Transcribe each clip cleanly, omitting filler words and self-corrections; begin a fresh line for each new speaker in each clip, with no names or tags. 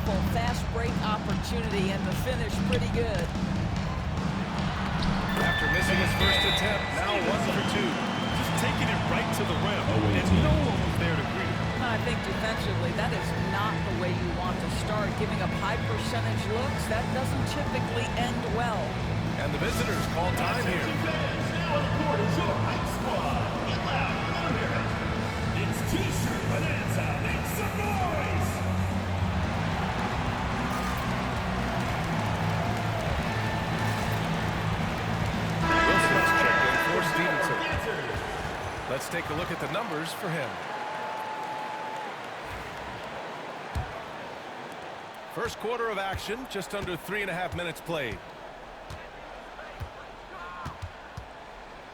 powerful fast break opportunity, and the finish pretty good.
After missing his first attempt, now 1 for 2.
Just taking it right to the rim, and no one was there to greet him.
I think defensively, that is not the way you want to start. Giving up high percentage looks, that doesn't typically end well.
And the visitors call time here.
Now on the court is your hype squad. Get loud, I want to hear it. It's T-shirt Bonanza. Make some noise.
Wilson's checked in for Stevenson. Let's take a look at the numbers for him. First quarter of action, just under 3.5 minutes played.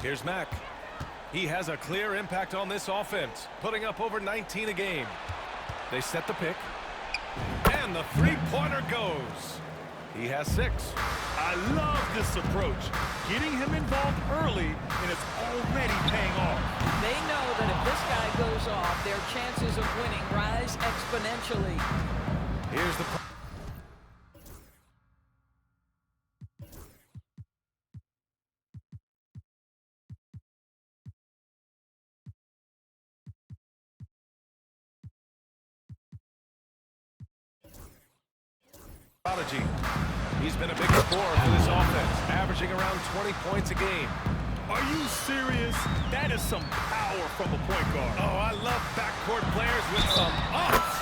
Here's Mack. He has a clear impact on this offense, putting up over 19 a game. They set the pick, and the three-pointer goes. He has 6.
I love this approach. Getting him involved early, and it's already paying off.
They know that if this guy goes off, their chances of winning rise exponentially.
Here's the Prodigy. He's been a big scorer for this offense, averaging around 20 points a game.
Are you serious? That is some power from a point guard.
Oh, I love backcourt players with some ups.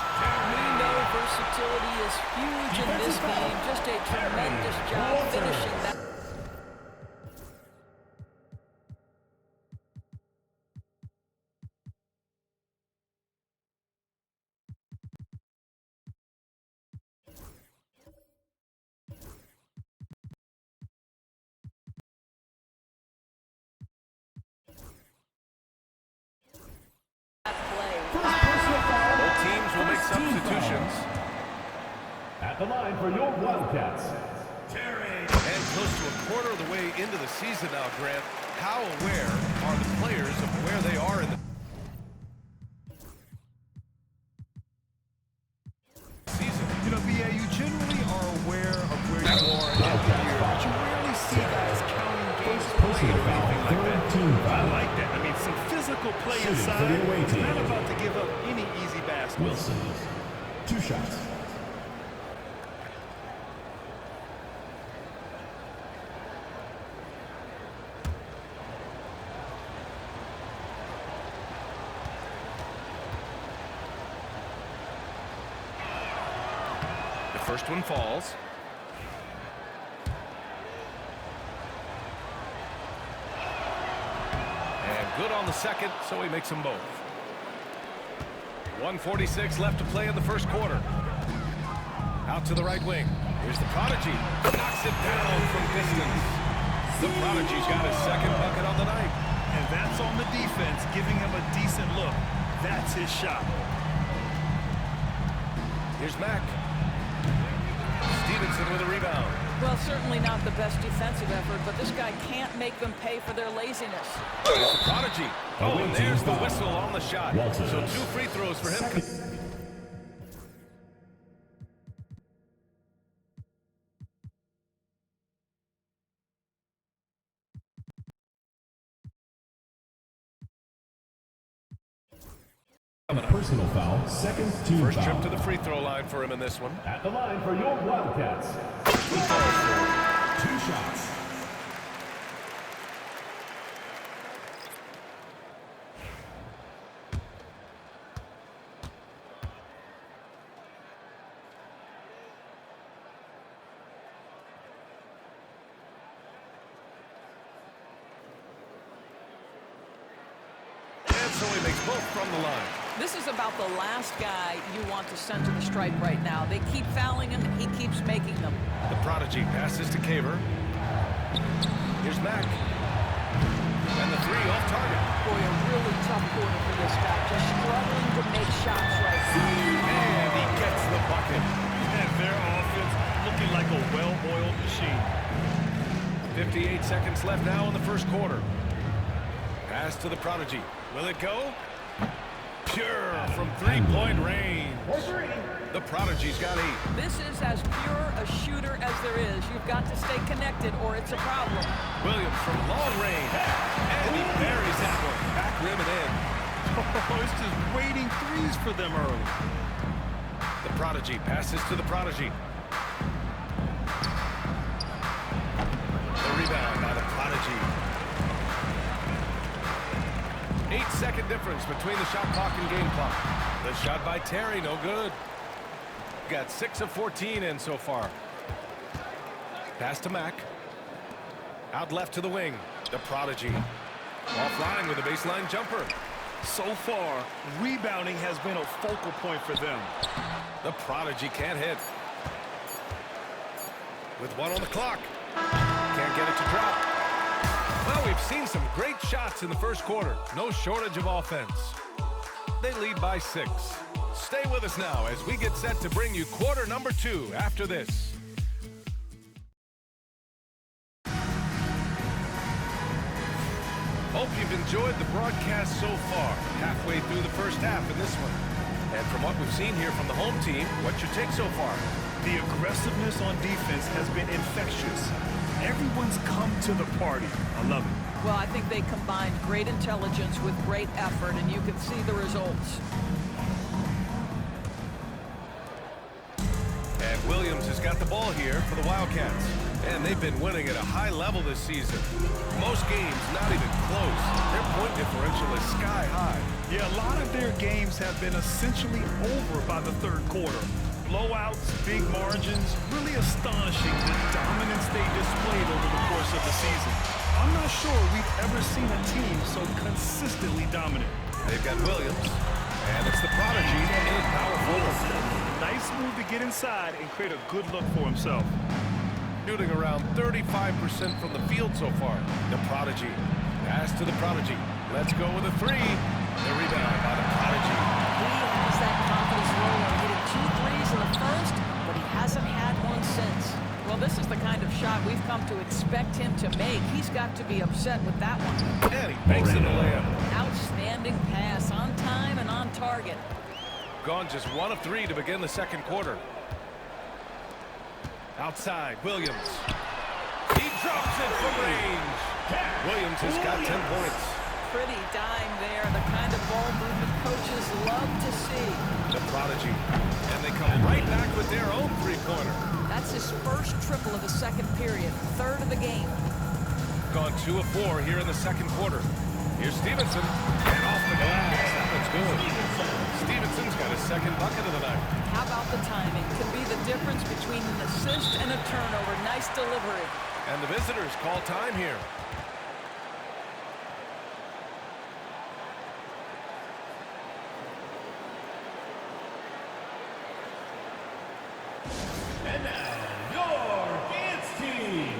We know versatility is huge in this game. Just a tremendous job finishing that.
Both teams will make substitutions.
At the line for your Wildcats.
And close to a quarter of the way into the season now, Grant. How aware are the players of where they are in the season?
You know, BA, you generally are aware of where you are in the year, but you rarely see guys counting games played or anything like that. I like that. I mean, some physical play inside. Not about to give up any easy baskets.
Wilson. 2 shots.
The first one falls. And good on the second, so he makes them both. 1:46 left to play in the first quarter. Out to the right wing. Here's the Prodigy. Knocks it down from distance. The Prodigy's got his second bucket on the night.
And that's on the defense, giving him a decent look. That's his shot.
Here's Mack. Stevenson with a rebound.
Well, certainly not the best defensive effort, but this guy can't make them pay for their laziness.
Here's the Prodigy. Oh, and there's the whistle on the shot. So 2 free throws for him.
Personal foul. Second team
First
foul.
trip to the free throw line for him in this one.
At the line for your Wildcats. 2 shots.
And so he makes both from the line.
This is about the last guy you want to send to the stripe right now. They keep fouling him, and he keeps making them.
The Prodigy passes to Caver. Here's Mack. And the 3 off target.
Boy, a really tough quarter for this guy. Just struggling to make shots right now.
And he gets the bucket.
And their offense looking like a well-oiled machine.
58 seconds left now in the first quarter. Pass to the Prodigy. Will it go? Pure from three-point range. The Prodigy's got 8.
This is as pure a shooter as there is. You've got to stay connected or it's a problem.
Williams from long range. And he buries that one. Back rim and in.
Oh, it's just waiting threes for them early.
The Prodigy passes to the Prodigy. The rebound by the Prodigy. 8-second difference between the shot clock and game clock. The shot by Terry, no good. Got 6 of 14 in so far. Pass to Mack. Out left to the wing. The Prodigy. Offline with a baseline jumper.
So far, rebounding has been a focal point for them.
The Prodigy can't hit. With 1 on the clock. Can't get it to drop. Well, we've seen some great shots in the first quarter. No shortage of offense. They lead by 6. Stay with us now as we get set to bring you quarter number 2 after this. Hope you've enjoyed the broadcast so far. Halfway through the first half in this one. And from what we've seen here from the home team, what's your take so far?
The aggressiveness on defense has been infectious. Everyone's come to the party. I love it.
Well, I think they combined great intelligence with great effort, and you can see the results.
And Williams has got the ball here for the Wildcats. And they've been winning at a high level this season. Most games not even close. Their point differential is sky high.
Yeah, a lot of their games have been essentially over by the third quarter. Blowouts, big margins, really astonishing the dominance they displayed over the course of the season. I'm not sure we've ever seen a team so consistently dominant.
They've got Williams, and it's the Prodigy in power forward.
Nice move to get inside and create a good look for himself.
Shooting around 35% from the field so far. The Prodigy. Pass to the Prodigy. Let's go with a 3. The rebound by the Prodigy.
He has that confidence roll on hitting 2 threes in the first, but he hasn't had one since. Well, this is the kind of shot we've come to expect him to make. He's got to be upset with that one.
And he makes it a layup.
Outstanding pass, on time and on target.
Gone just 1 of 3 to begin the second quarter. Outside, Williams. He drops it from range. Williams has got 10 points.
Pretty dime there, the kind of ball movement coaches love to see.
The Prodigy. And they come right back with their own three-pointer.
That's his first triple of the second period, third of the game.
Gone 2 of 4 here in the second quarter. Here's Stevenson. And off the glass. That one's good. Stevenson's got his second bucket of the night.
How about the timing? Can be the difference between an assist and a turnover. Nice delivery.
And the visitors call time here.
And now, your dance team.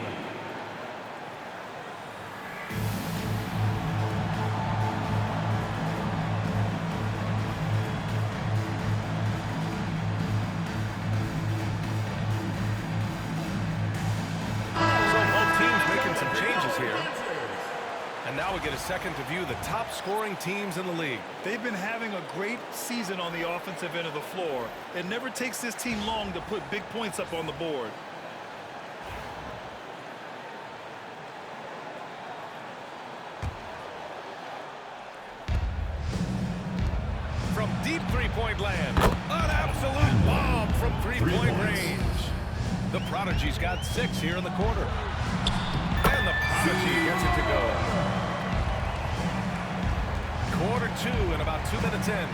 So both teams making some changes here. And now we get a second to view the top scoring teams in the league.
They've been having a great season on the offensive end of the floor. It never takes this team long to put big points up on the board.
From deep three-point land, an absolute bomb from three-point range. The Prodigy's got 6 here in the quarter. And the Prodigy gets it to go. Quarter 2 in about 2 minutes in.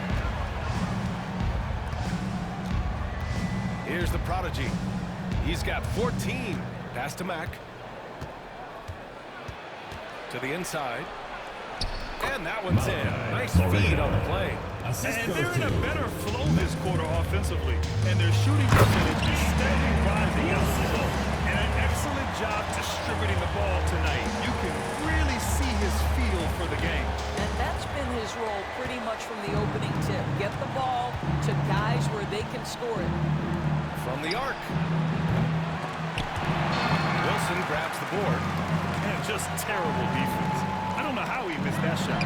Here's the Prodigy. He's got 14. Pass to Mack. To the inside. And that one's in. Nice feed on the play.
And they're in a better flow this quarter offensively. And their shooting percentage is steadily rising as a result. And an excellent job distributing the ball tonight. You can really see his feel for the game.
And that's been his role pretty much from the opening tip. Get the ball to guys where they can score it.
From the arc. Wilson grabs the board.
And just terrible defense. I don't know how he missed that shot.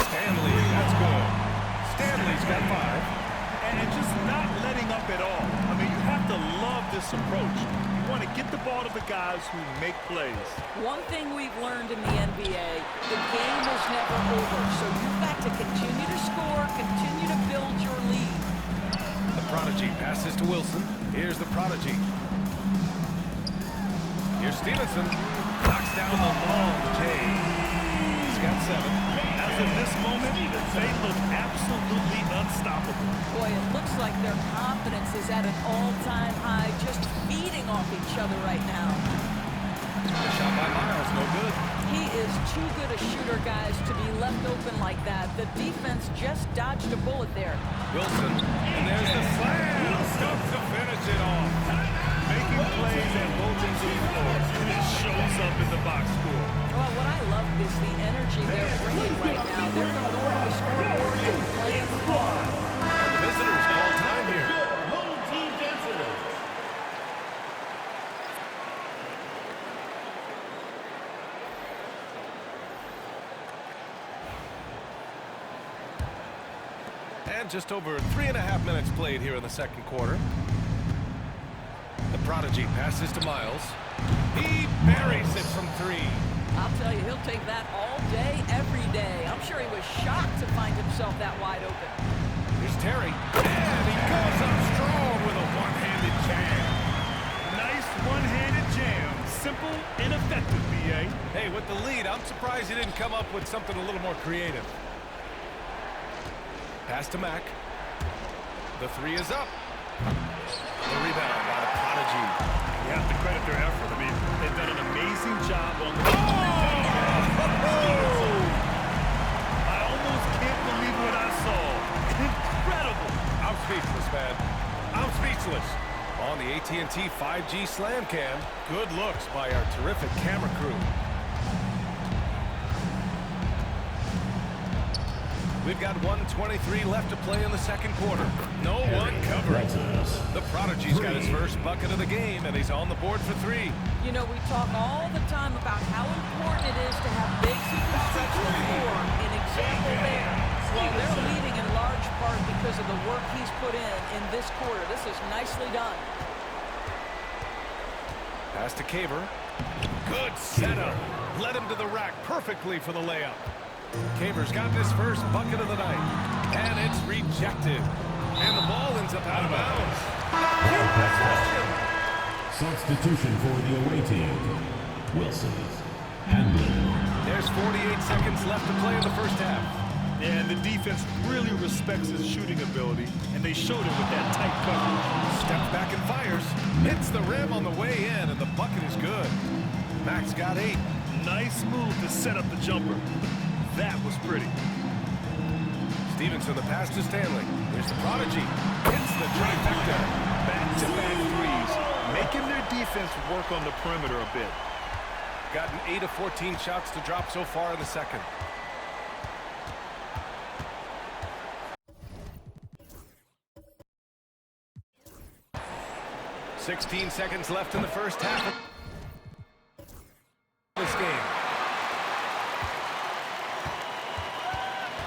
Stanley, that's good. Stanley's got 5.
and just not letting up at all. I mean, you have to love this approach. You want to get the ball to the guys who make plays.
One thing we've learned in the NBA, the game is never over, so you've got to continue to score, continue to build your lead.
The Prodigy passes to Wilson. Here's the Prodigy. Here's Stevenson. Knocks down the long J. He's got 7.
As of this moment, they look absolutely unstoppable.
Boy, it looks like their confidence is at an all-time high, just feeding off each other right now.
The shot by Miles, no good.
He is too good a shooter, guys, to be left open like that. The defense just dodged a bullet there.
Wilson, and there's the slam. Stuff to finish it off.
Making plays at both ends of the floor, and it shows up in the box score.
Well, what I love is the energy they're bringing right now. They're going to go to the scoreboard and play the ball.
The visitors call time here.
Home team visitors.
And just over 3.5 minutes played here in the second quarter. The Prodigy passes to Miles. He buries it from 3.
I'll tell you, he'll take that all day, every day. I'm sure he was shocked to find himself that wide open.
Here's Terry. And he goes up strong with a one-handed jam.
Nice one-handed jam. Simple and effective, B.A.
Hey, with the lead, I'm surprised he didn't come up with something a little more creative. Pass to Mack. The 3 is up. The rebound by the Prodigy.
You have to credit their effort. I mean, they've done an amazing job on the... I almost can't believe what I saw. Incredible.
I'm speechless, man. I'm speechless. On the AT&T 5G Slam Cam, good looks by our terrific camera crew. We've got 1:23 left to play in the second quarter. No one covering. The Prodigy's got his first bucket of the game, and he's on the board for 3.
You know, we talk all the time about how important it is to have bigs who can stretch the floor. An example there. Well, they're leading in large part because of the work he's put in this quarter. This is nicely done.
Pass to Caver. Good setup. Led him to the rack perfectly for the layup. Caver's got his first bucket of the night. And it's rejected. And the ball ends up out of bounds.
Substitution for the away team. Wilson. Handler.
There's 48 seconds left to play in the first half.
And the defense really respects his shooting ability, and they showed it with that tight coverage.
Steps back and fires. Hits the rim on the way in, and the bucket is good. Max got 8.
Nice move to set up the jumper. That was pretty.
Stevenson, the pass to Stanley. There's the Prodigy. Hits the trifecta.
Back-to-back threes, making their defense work on the perimeter a bit.
Gotten 8 of 14 shots to drop so far in the second. "16 seconds left in the first half of this game.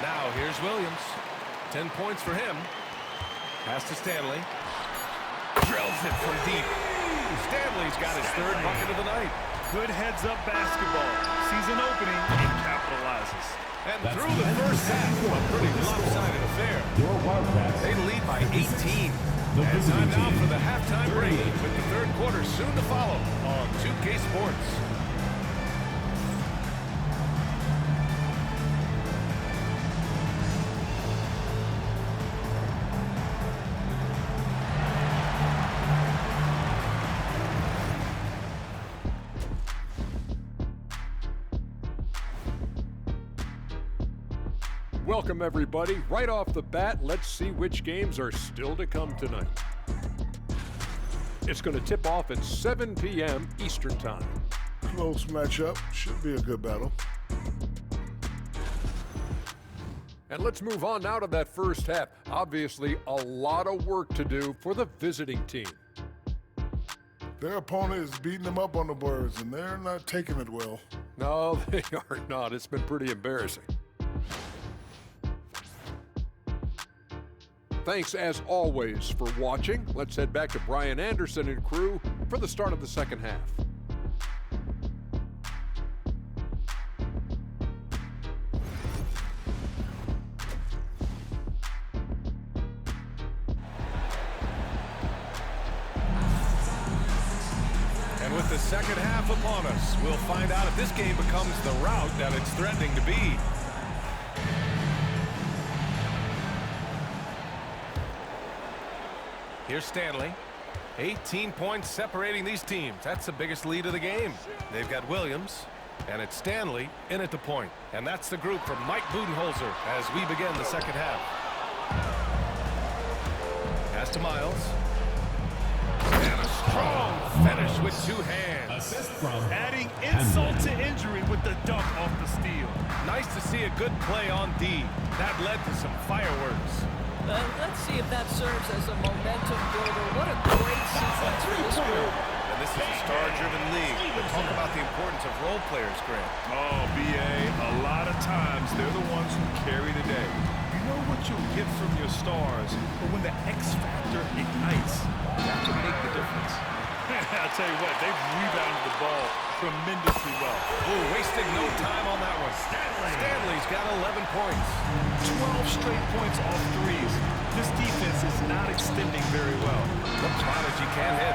Now here's Williams. 10 points for him. Pass to Stanley. Drills it from deep. Stanley's got his 3rd bucket of the night.
Good heads-up basketball. Sees an opening and capitalizes.
And through the first half, a pretty lopsided affair.
Your Wildcats.
They lead by 18. And time now for the halftime break, with the third quarter soon to follow on 2K Sports.
Welcome, everybody. Right off the bat, let's see which games are still to come tonight. It's going to tip off at 7 p.m. Eastern Time.
Close matchup. Should be a good battle.
And let's move on now to that first half. Obviously, a lot of work to do for the visiting team.
Their opponent is beating them up on the boards, and they're not taking it well.
No, they are not. It's been pretty embarrassing. Thanks as always for watching. Let's head back to Brian Anderson and crew for the start of the second half.
And with the second half upon us, we'll find out if this game becomes the rout that it's threatening to be. Here's Stanley. 18 points separating these teams. That's the biggest lead of the game. They've got Williams, and it's Stanley in at the point. And that's the group from Mike Budenholzer as we begin the second half. Pass to Miles. And a strong finish with two hands.
Assist from
Adding insult to injury with the dunk off the steal.
Nice to see a good play on D. That led to some fireworks.
Let's see if that serves as a momentum builder. What a great sequence for this group.
And this is a star-driven league. But talk about the importance of role players, Grant.
Oh, B.A., a lot of times they're the ones who carry the day. You know what you'll get from your stars, but when the X factor ignites, that can make the difference. I'll tell you what, they've rebounded the ball tremendously well.
Oh, wasting no time on that one. Stanley's got 11 points.
12 straight points off threes. This defense is not extending very well.
The prodigy can't hit.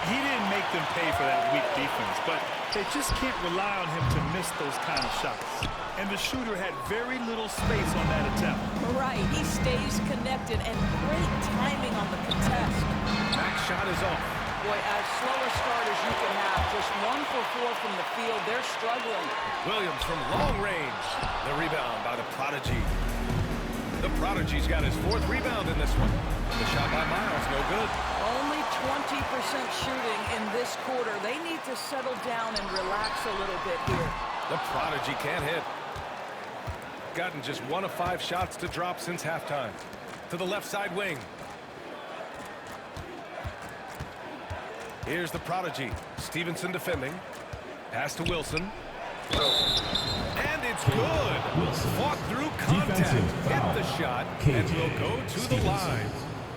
He didn't make them pay for that weak defense, but they just can't rely on him to miss those kind of shots. And the shooter had very little space on that attempt.
Right, he stays connected and great timing on the contest.
Back shot is off.
Boy, as slow a start as you can have, just 1 for 4 from the field, they're struggling.
Williams from long range. The rebound by the prodigy. The prodigy's got his 4th rebound in this one. The shot by Miles, no good.
Only 20% shooting in this quarter. They need to settle down and relax a little bit here.
The prodigy can't hit. Gotten just 1 of 5 shots to drop since halftime. To the left side wing. Here's the prodigy. Stevenson defending. Pass to Wilson. And it's good.
Wilson.
Fought through contact.
Defensive
Hit
foul.
the shot.
KJ
And will go to the
Stevenson.
line.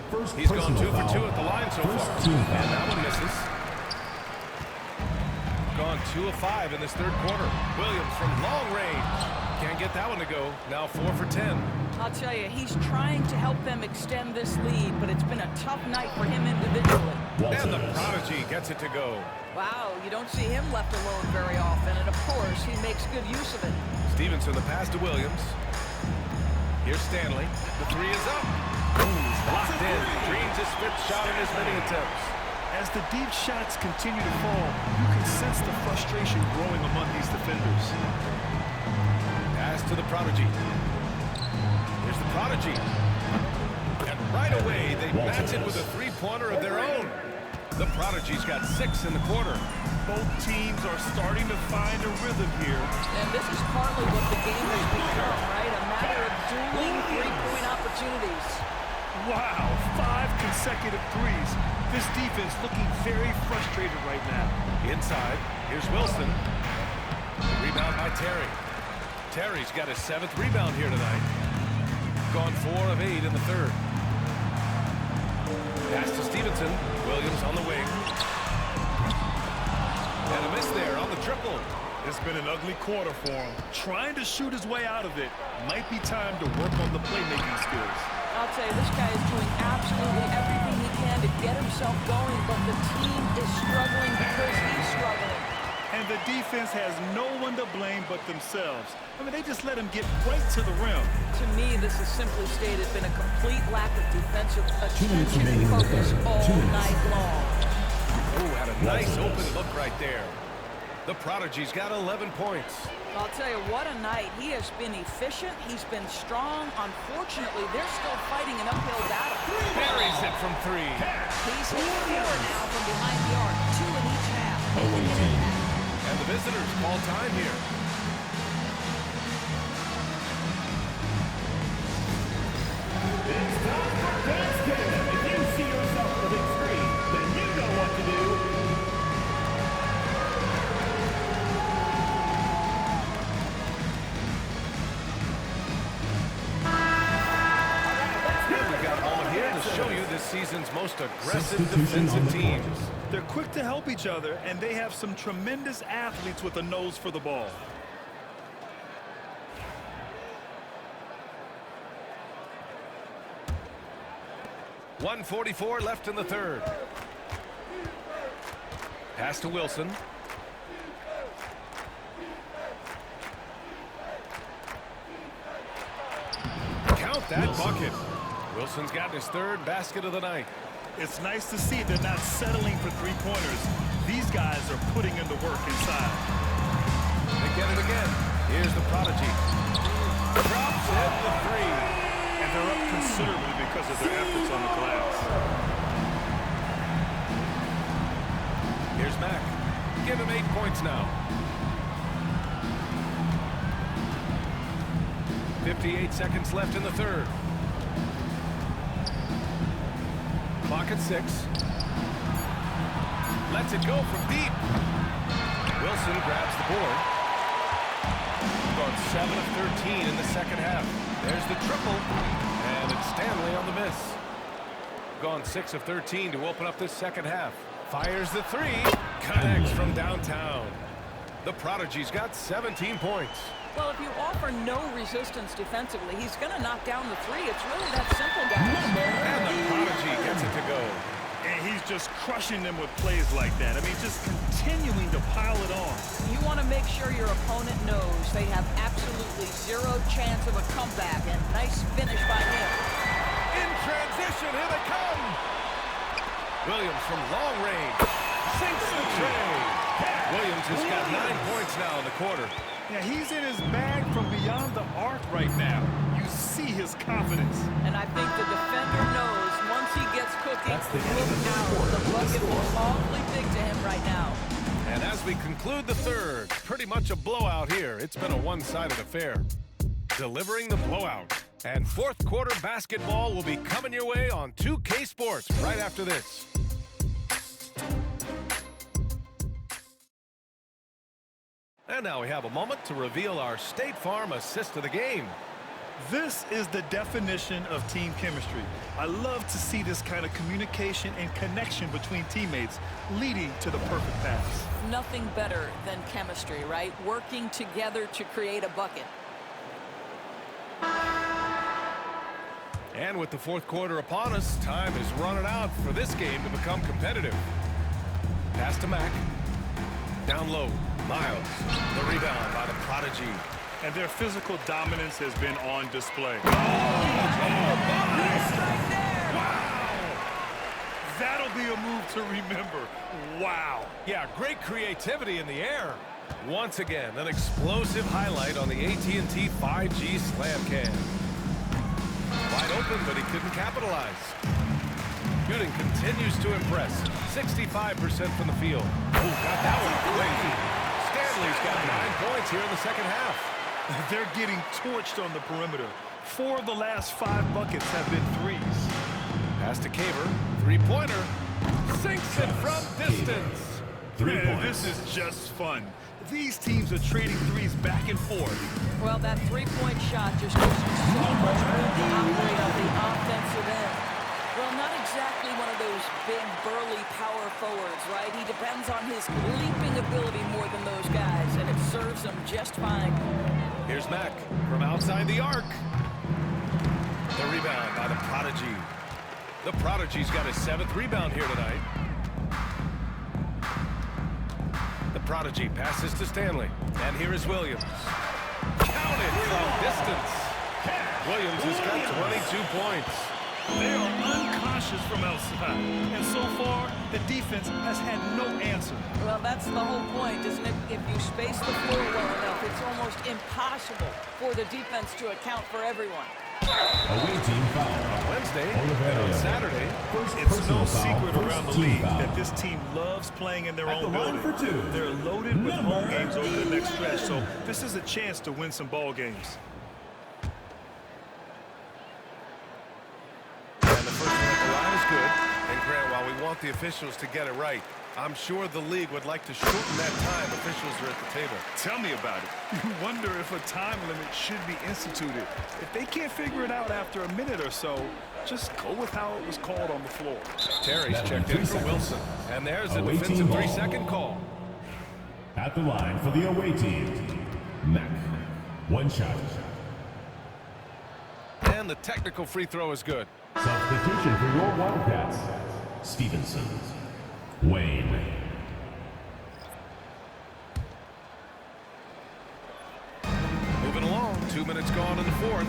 First
He's gone 2
personal
for 2
foul.
at the line so
First
far.
team foul.
And that one misses. Gone 2 of 5 in this third quarter. Williams from long range. Can't get that one to go. Now 4 for 10.
I'll tell you, he's trying to help them extend this lead, but it's been a tough night for him individually.
And the prodigy gets it to go.
Wow, you don't see him left alone very often, and of course, he makes good use of it.
Stevenson, the pass to Williams. Here's Stanley. The 3 is up. Locked in. Dreams his 5th shot in as many attempts.
As the deep shots continue to fall, you can sense the frustration growing among these defenders.
Pass to the prodigy. Here's the prodigy. And right away, they match it with a 3-pointer of their own. The prodigy's got 6 in the quarter.
Both teams are starting to find a rhythm here.
And this is partly what the game has become, right? A matter of dueling 3-point opportunities.
Wow, 5 consecutive threes. This defense looking very frustrated right now.
Inside, here's Wilson. Rebound by Terry. Terry's got his 7th rebound here tonight. Gone 4 of 8 in the third. Pass to Stevenson. Williams on the wing. And a miss there on the triple.
It's been an ugly quarter for him. Trying to shoot his way out of it. Might be time to work on the playmaking skills.
I'll tell you, this guy is doing absolutely everything he can to get himself going, but the team is struggling because he's struggling.
And the defense has no one to blame but themselves. I mean, they just let him get right to the rim.
To me, this has simply stated been a complete lack of defensive
2 minutes
attention
remaining
and
in the
focus
third.
all
2 minutes.
night long.
Oh, had a nice open look right there. The prodigy's got 11 points.
I'll tell you, what a night. He has been efficient. He's been strong. Unfortunately, they're still fighting an uphill battle.
Buries it from 3.
He's hit 4 now from behind the arc, 2 in each half.
And the visitors call time here.
It's time for Dance Kingdom. If you see yourself on the big screen, then you know what to do.
We've got a moment here Wilson's most aggressive
Substitution on
defensive
the
teams.
court.
They're quick to help each other, and they have some tremendous athletes with a nose for the ball.
.144 left in the third. Pass to Wilson. Count that bucket. Wilson's gotten his third basket of the night.
It's nice to see they're not settling for three-pointers. These guys are putting in the work inside.
They get it again. Here's the prodigy. Drops in the three.
And they're up considerably because of their efforts on the glass.
Here's Mack. Give him 8 points now. 58 seconds left in the third. Clock at 6. Lets it go from deep. Wilson grabs the board. Gone 7 of 13 in the second half. There's the triple. And it's Stanley on the miss. Gone 6 of 13 to open up this second half. Fires the three. Connects from downtown. The prodigy's got 17 points.
Well, if you offer no resistance defensively, he's going to knock down the three. It's really that simple, guys.
And the prodigy gets it to go.
And he's just crushing them with plays like that. I mean, just continuing to pile it on.
You want to make sure your opponent knows they have absolutely zero chance of a comeback, and nice finish by him.
In transition, here they come. Williams from long range sinks the tray. Williams has got 9 points now in the quarter.
Yeah, he's in his bag from beyond the arc right now. You see his confidence.
And I think the defender knows once he gets cooking, look out. The bucket will awfully big to him right now.
And as we conclude the third, pretty much a blowout here. It's been a one-sided affair. Delivering the blowout. And fourth quarter basketball will be coming your way on 2K Sports right after this. And now we have a moment to reveal our State Farm assist of the game.
This is the definition of team chemistry. I love to see this kind of communication and connection between teammates leading to the perfect pass.
Nothing better than chemistry, right? Working together to create a bucket.
And with the fourth quarter upon us, time is running out for this game to become competitive. Pass to Mack. Down low. Miles. The rebound by the prodigy.
And their physical dominance has been on display. That'll be a move to remember. Wow.
Yeah, great creativity in the air. Once again, an explosive highlight on the AT&T 5G Slam Can. Wide open, but he couldn't capitalize. Shooting continues to impress. 65% from the field. Oh, got that one quick. Stanley's got 9 points here in the second half.
They're getting torched on the perimeter. 4 of the last 5 buckets have been threes.
Pass to Caver. Three-pointer. Sinks it from distance.
3
Man,
points.
this is just fun. These teams are trading threes back and forth.
Well, that three-point shot just gives you so much room to operate on the offensive end. Well, not exactly one of those big, burly power forwards, right? He depends on his leaping ability more than those guys, and it serves him just fine.
Here's Mack from outside the arc. The rebound by the prodigy. The prodigy's got his 7th rebound here tonight. The prodigy passes to Stanley. And here is Williams. Counted from distance. Williams has got 22 points.
They are unconscious from outside. And so far, the defense has had no answer.
Well, that's the whole point, isn't it? If you space the floor well enough, it's almost impossible for the defense to account for everyone.
Away team foul.
On Wednesday and on Saturday.
It's no secret around the league that this team loves playing in their own building.
for 2.
They're loaded with home games over the next stretch, so this is a chance to win some ball games.
And the first one at the line is good. And Grant, while we want the officials to get it right. I'm sure the league would like to shorten that time officials are at the table.
Tell me about it. You wonder if a time limit should be instituted. If they can't figure it out after a minute or so, just go with how it was called on the floor.
Terry's checked in for Wilson. And there's a defensive 3-second call.
At the line for the away team, Mac. 1 shot.
And the technical free throw is good.
Substitution for your Wildcats, Stevenson. Wayne.
Moving along, 2 minutes gone in the fourth.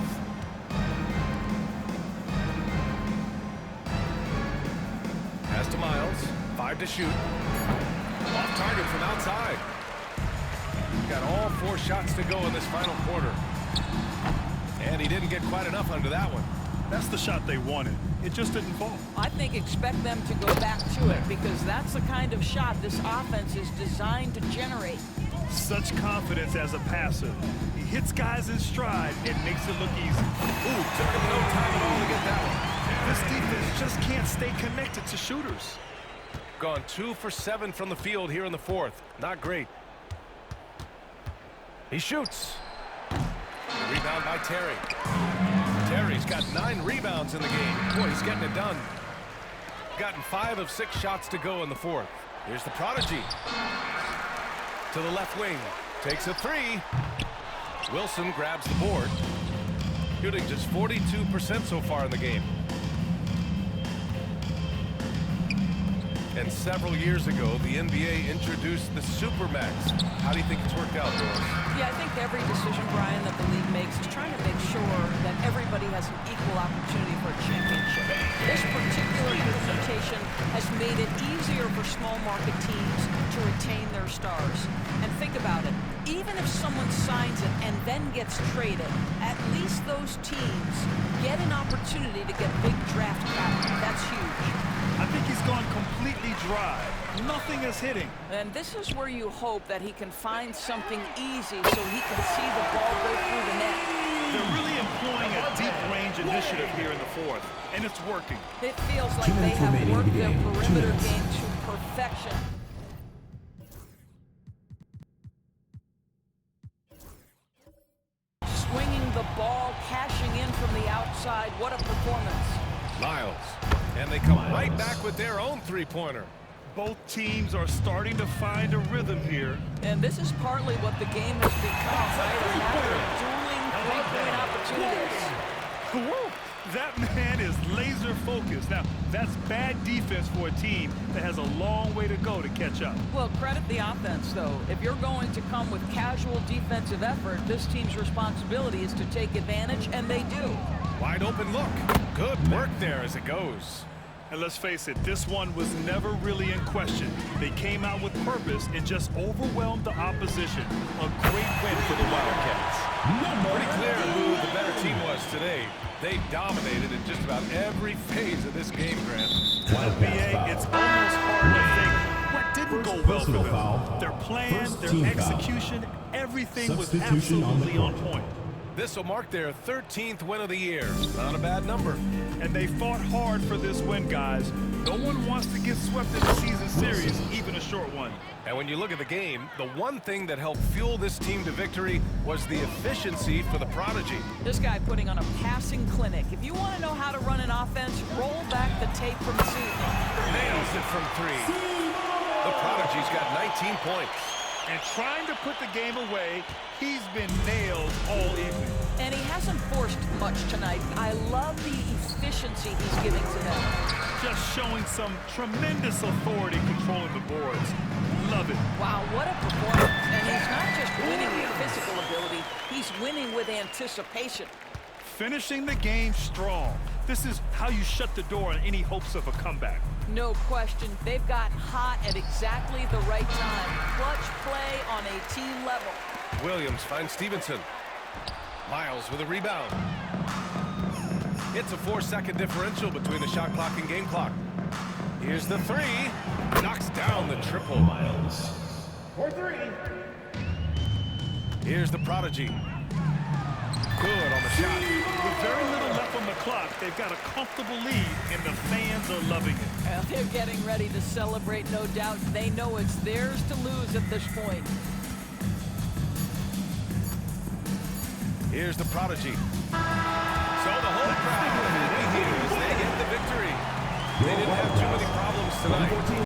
Pass to Miles, 5 to shoot. Off target from outside. Got all 4 shots to go in this final quarter. And he didn't get quite enough under that one.
That's the shot they wanted. It just didn't fall.
I think expect them to go back to it because that's the kind of shot this offense is designed to generate.
Such confidence as a passer. He hits guys in stride and makes it look easy.
Ooh, took him no time at all to get that one.
This defense just can't stay connected to shooters.
Gone 2 for 7 from the field here in the fourth. Not great. He shoots. Rebound by Terry. Terry's got 9 rebounds in the game. Boy, he's getting it done. Gotten 5 of 6 shots to go in the fourth. Here's the prodigy. To the left wing. Takes a 3. Wilson grabs the board. Shooting just 42% so far in the game. And several years ago, the NBA introduced the Supermax. How do you think it's worked out, Doris?
Yeah, I think every decision, Brian, that the league makes is trying to make sure that everybody has an equal opportunity for a championship. This particular implementation has made it easier for small market teams to retain their stars. And think about it. Even if someone signs it and then gets traded, at least those teams get an opportunity to get big draft capital. That's huge.
I think he's gone completely dry. Nothing is hitting.
And this is where you hope that he can find something easy so he can see the ball go through the net.
They're really employing a deep range initiative here in the fourth, and it's working.
It feels like they have worked their perimeter game to perfection. Swinging the ball, cashing in from the outside. What a performance.
Miles. And they come right back with their own 3-pointer.
Both teams are starting to find a rhythm here.
And this is partly what the game has become, right? A matter of dueling 3-point opportunities.
Whoa, that man is laser focused. Now, that's bad defense for a team that has a long way to go to catch up.
Well, credit the offense, though. If you're going to come with casual defensive effort, this team's responsibility is to take advantage, and they do.
Wide open look. Good work there as it goes.
And let's face it, this one was never really in question. They came out with purpose and just overwhelmed the opposition. A great win for the Wildcats.
Pretty clear who the better team was today. They dominated in just about every phase of this game, Grant.
BA, it's almost hard to think what didn't go well for them. Their plan, their execution, everything was absolutely on point.
This will mark their 13th win of the year. Not a bad number.
And they fought hard for this win, guys. No one wants to get swept in the season series, even a short one.
And when you look at the game, the one thing that helped fuel this team to victory was the efficiency for the prodigy.
This guy putting on a passing clinic. If you want to know how to run an offense, roll back the tape from this evening.
Nails it from 3. The prodigy's got 19 points.
And trying to put the game away, he's been nailed all evening.
And he hasn't forced much tonight. I love the efficiency he's giving to them.
Just showing some tremendous authority controlling the boards. Love it.
Wow, what a performance. And he's not just winning with physical ability, he's winning with anticipation.
Finishing the game strong. This is how you shut the door on any hopes of a comeback.
No question. They've got hot at exactly the right time. Clutch play on a team level.
Williams finds Stevenson. Miles with a rebound. It's a 4-second differential between the shot clock and game clock. Here's the 3. Knocks down the triple.
Miles.
For 3.
Here's the prodigy. Good on the shot.
With very little left from the clock. They've got a comfortable lead, and the fans are loving it.
Well, they're getting ready to celebrate, no doubt. They know it's theirs to lose at this point.
Here's the prodigy. So the whole crowd is they get the victory. They didn't have too many problems tonight.